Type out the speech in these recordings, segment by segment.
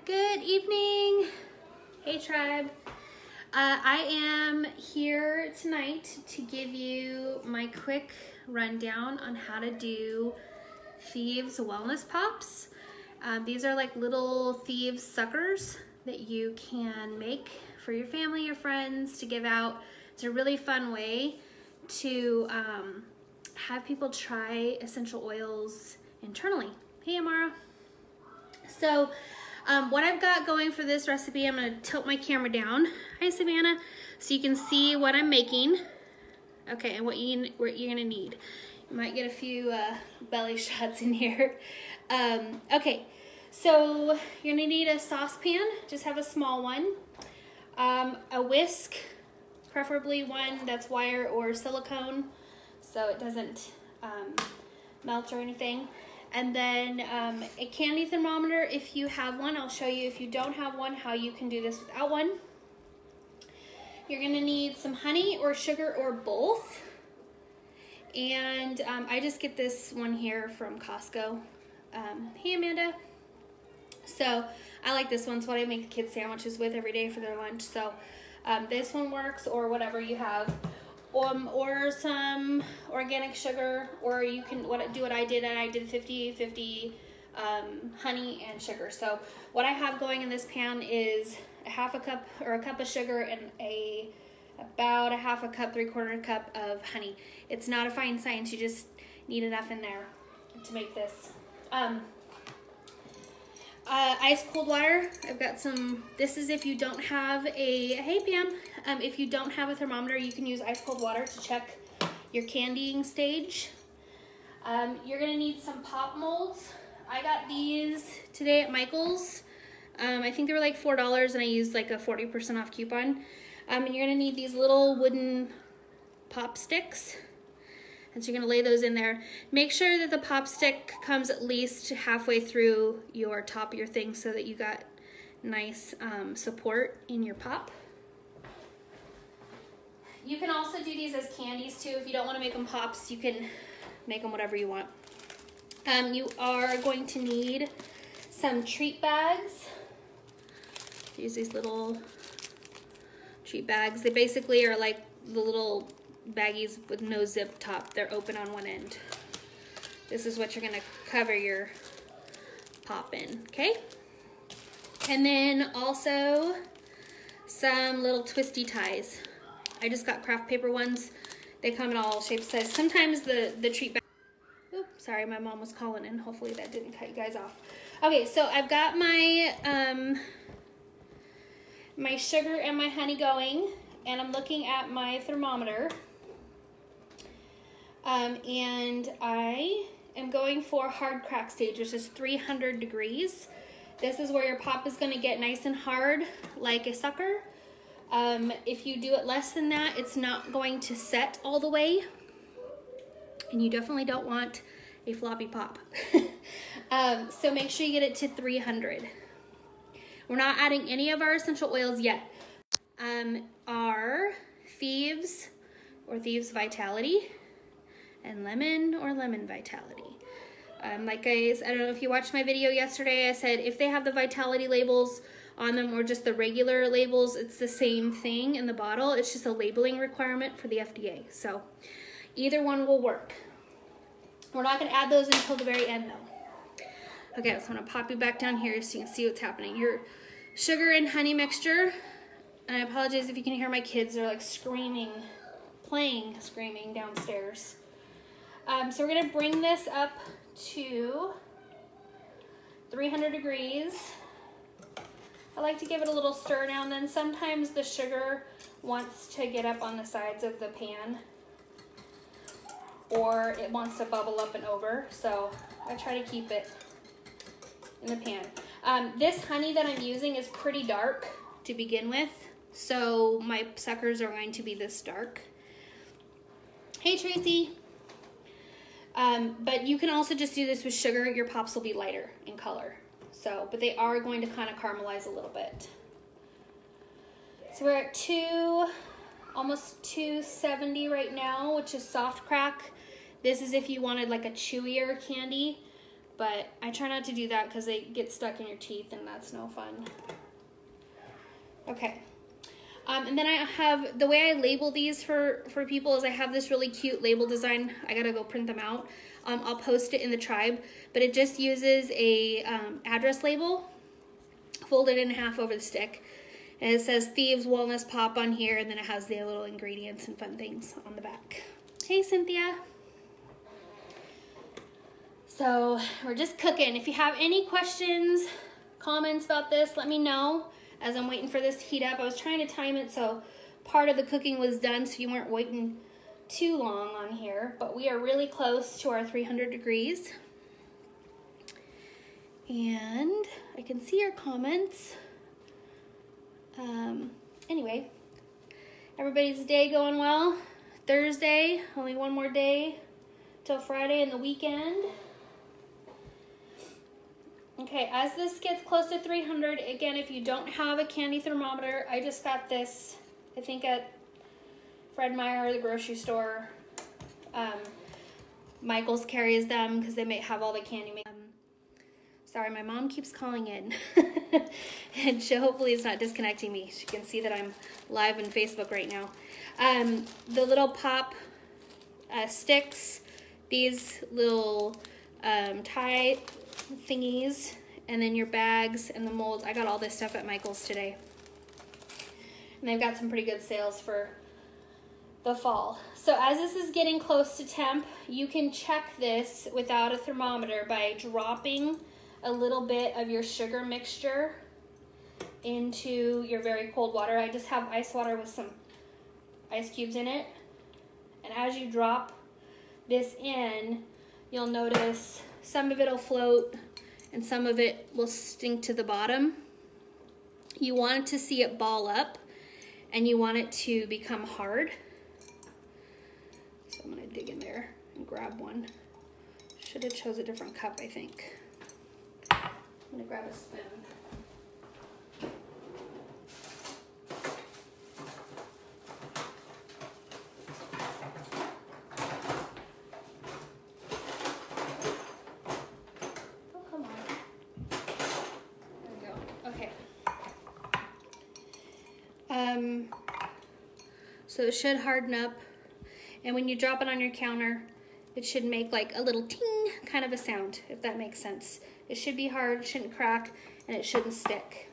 Good evening. Hey tribe. I am here tonight to give you my quick rundown on how to do Thieves wellness pops. These are like little Thieves suckers that you can make for your family or friends to give out. It's a really fun way to have people try essential oils internally. Hey Amara. So what I've got going for this recipe, I'm going to tilt my camera down. Hi Savannah. So you can see what I'm making. Okay, and what you're going to need. You might get a few belly shots in here. Okay, so you're going to need a saucepan. Just have a small one. A whisk, preferably one that's wire or silicone so it doesn't melt or anything. And then a candy thermometer if you have one. I'll show you if you don't have one how you can do this without one. You're going to need some honey or sugar or both. And I just get this one here from Costco. Hey Amanda. So I like this one. It's what I make the kids sandwiches with every day for their lunch. So this one works, or whatever you have. Or some organic sugar, or you can do what I did, and I did 50-50 honey and sugar. So what I have going in this pan is a half a cup or a cup of sugar and about a half a cup, 3/4 cup of honey. It's not a fine science, you just need enough in there to make this. Ice cold water. I've got some, this is if you don't have hey Pam, if you don't have a thermometer, you can use ice cold water to check your candying stage. You're gonna need some pop molds. I got these today at Michael's. I think they were like $4 and I used like a 40% off coupon. And you're gonna need these little wooden pop sticks. And so you're gonna lay those in there. Make sure that the pop stick comes at least halfway through your top of your thing so that you got nice support in your pop. You can also do these as candies too. If you don't wanna make them pops, you can make them whatever you want. You are going to need some treat bags. Use these little treat bags. They basically are like the little baggies with no zip top. They're open on one end. This is what you're gonna cover your pop in, okay? And then also some little twisty ties. I just got craft paper ones. They come in all shapes, sizes. Sometimes the treat bag. Oops, sorry, my mom was calling in. Hopefully that didn't cut you guys off. Okay, so I've got my my sugar and my honey going, and I'm looking at my thermometer. And I am going for hard crack stage, which is 300 degrees. This is where your pop is going to get nice and hard like a sucker. If you do it less than that, it's not going to set all the way. And you definitely don't want a floppy pop. So make sure you get it to 300. We're not adding any of our essential oils yet. Our Thieves or Thieves Vitality and lemon or lemon vitality. Like I don't know if you watched my video yesterday, I said if they have the vitality labels on them or just the regular labels, it's the same thing in the bottle. It's just a labeling requirement for the FDA. So either one will work. We're not gonna add those until the very end though. Okay, so I'm gonna pop you back down here so you can see what's happening. Your sugar and honey mixture, and I apologize if you can hear my kids, they're like screaming downstairs. So we're gonna bring this up to 300 degrees. I like to give it a little stir now and then. Sometimes the sugar wants to get up on the sides of the pan, or it wants to bubble up and over, so I try to keep it in the pan. This honey that I'm using is pretty dark to begin with, so my suckers are going to be this dark. Hey Tracy. But you can also just do this with sugar. Your pops will be lighter in color. So, but they are going to kind of caramelize a little bit. So we're at almost 270 right now, which is soft crack. This is if you wanted like a chewier candy, but I try not to do that because they get stuck in your teeth and that's no fun. Okay. And then I have, the way I label these for people is I have this really cute label design. I gotta go print them out. I'll post it in the tribe, but it just uses a address label, folded in half over the stick. And it says Thieves Wellness Pop on here, and then it has the little ingredients and fun things on the back. Hey, Cynthia. So we're just cooking. If you have any questions, comments about this, let me know as I'm waiting for this to heat up. I was trying to time it so part of the cooking was done so you weren't waiting too long on here, but we are really close to our 300 degrees. And I can see your comments. Anyway, everybody's day going well. Thursday, only one more day till Friday and the weekend. Okay, as this gets close to 300, again, if you don't have a candy thermometer, I just got this, I think at Fred Meyer or the grocery store. Michael's carries them because they may have all the candy. Sorry, my mom keeps calling in. And she hopefully is not disconnecting me. She can see that I'm live on Facebook right now. The little pop sticks, these little tie thingies, and then your bags and the molds. I got all this stuff at Michael's today. And they've got some pretty good sales for the fall. So as this is getting close to temp, you can check this without a thermometer by dropping a little bit of your sugar mixture into your very cold water. I just have ice water with some ice cubes in it. And as you drop this in, you'll notice some of it will float and some of it will sink to the bottom. You want to see it ball up and you want it to become hard. So I'm gonna dig in there and grab one. Should have chose a different cup, I think. I'm gonna grab a spoon. Oh, come on. There we go. Okay. So it should harden up, and when you drop it on your counter, it should make like a little ting kind of a sound, if that makes sense. It should be hard, it shouldn't crack, and it shouldn't stick.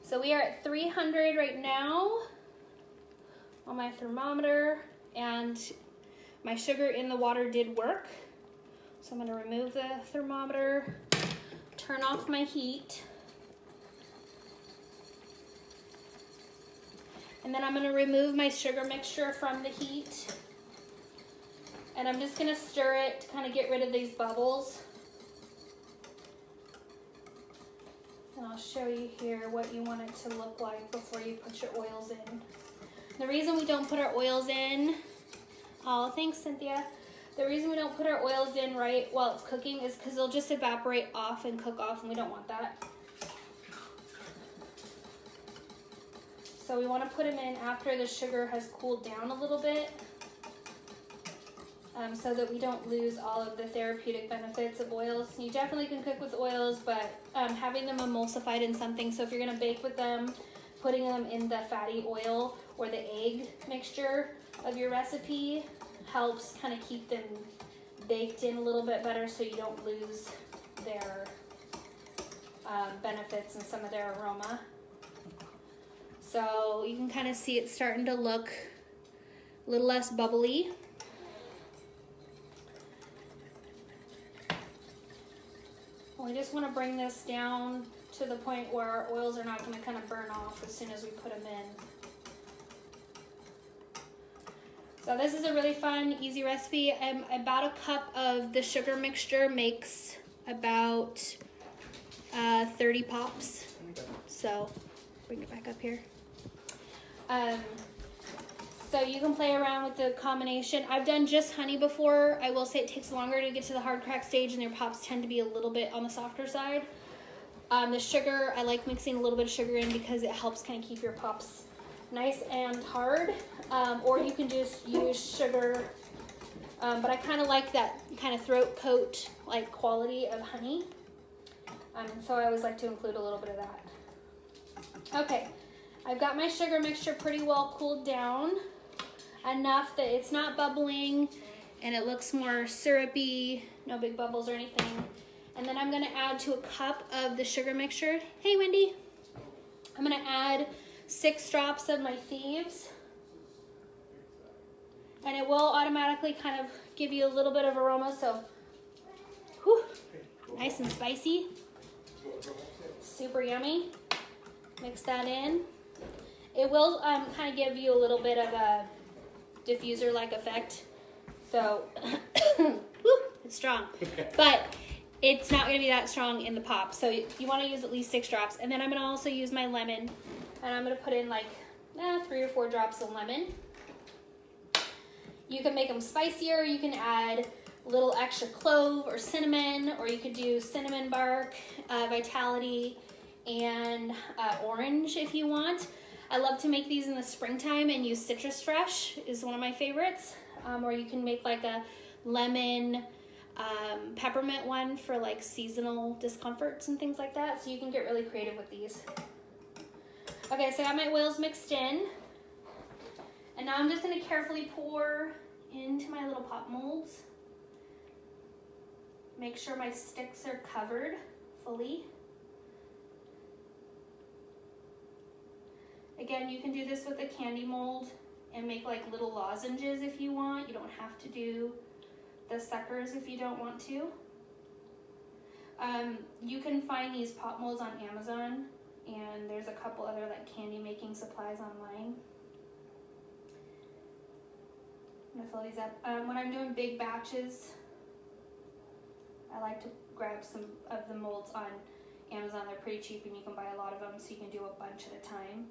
So we are at 300 right now on my thermometer, and my sugar in the water did work. So I'm gonna remove the thermometer, turn off my heat, and then I'm gonna remove my sugar mixture from the heat. And I'm just gonna stir it to kind of get rid of these bubbles. And I'll show you here what you want it to look like before you put your oils in. The reason we don't put our oils in, oh, thanks, Cynthia. The reason we don't put our oils in right while it's cooking is because they'll just evaporate off and cook off, and we don't want that. So we want to put them in after the sugar has cooled down a little bit, so that we don't lose all of the therapeutic benefits of oils. You definitely can cook with oils, but having them emulsified in something, so if you're gonna bake with them, putting them in the fatty oil or the egg mixture of your recipe helps kind of keep them baked in a little bit better so you don't lose their benefits and some of their aroma. So you can kind of see it's starting to look a little less bubbly. We just want to bring this down to the point where our oils are not going to kind of burn off as soon as we put them in. So this is a really fun, easy recipe. About a cup of the sugar mixture makes about 30 pops. So bring it back up here. So you can play around with the combination. I've done just honey before. I will say it takes longer to get to the hard crack stage, and their pops tend to be a little bit on the softer side. The sugar, I like mixing a little bit of sugar in because it helps kind of keep your pops nice and hard. Or you can just use sugar But I kind of like that kind of throat coat like quality of honey. So I always like to include a little bit of that. Okay, I've got my sugar mixture pretty well cooled down, enough that it's not bubbling and it looks more syrupy, no big bubbles or anything. And then I'm gonna add to a cup of the sugar mixture. Hey, Wendy. I'm gonna add 6 drops of my Thieves. And it will automatically kind of give you a little bit of aroma, so whew, nice and spicy. Super yummy. Mix that in. It will kind of give you a little bit of a diffuser-like effect. So, whew, it's strong. But it's not going to be that strong in the pop. So you want to use at least 6 drops. And then I'm going to also use my lemon. And I'm going to put in like 3 or 4 drops of lemon. You can make them spicier. You can add a little extra clove or cinnamon, or you could do cinnamon bark, vitality, and orange if you want. I love to make these in the springtime and use citrus fresh is one of my favorites. Or you can make like a lemon peppermint one for like seasonal discomforts and things like that. So you can get really creative with these. Okay, so I got my oils mixed in. And now I'm just going to carefully pour into my little pop molds. Make sure my sticks are covered fully. Again, you can do this with a candy mold and make like little lozenges if you want. You don't have to do the suckers if you don't want to. You can find these pop molds on Amazon, and there's a couple other like candy making supplies online. I'm gonna fill these up. When I'm doing big batches, I like to grab some of the molds on Amazon. They're pretty cheap and you can buy a lot of them, so you can do a bunch at a time.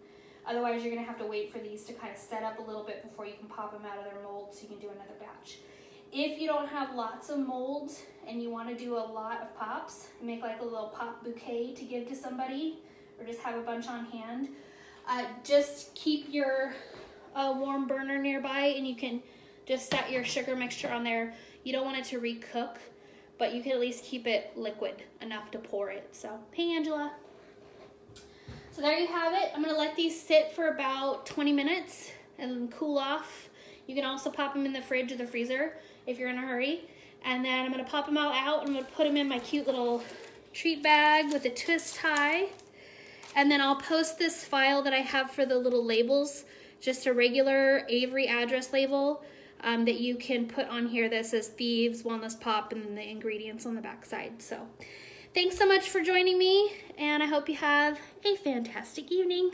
Otherwise, you're gonna have to wait for these to kind of set up a little bit before you can pop them out of their mold so you can do another batch. If you don't have lots of molds and you wanna do a lot of pops, make like a little pop bouquet to give to somebody, or just have a bunch on hand, just keep your warm burner nearby and you can just set your sugar mixture on there. You don't want it to recook, but you can at least keep it liquid enough to pour it. So, hey Angela. So there you have it. I'm gonna let these sit for about 20 minutes and cool off. You can also pop them in the fridge or the freezer if you're in a hurry. And then I'm gonna pop them all out and I'm gonna put them in my cute little treat bag with a twist tie. And then I'll post this file that I have for the little labels, just a regular Avery address label that you can put on here that says Thieves Wellness Pop and then the ingredients on the back side. So thanks so much for joining me, and I hope you have a fantastic evening.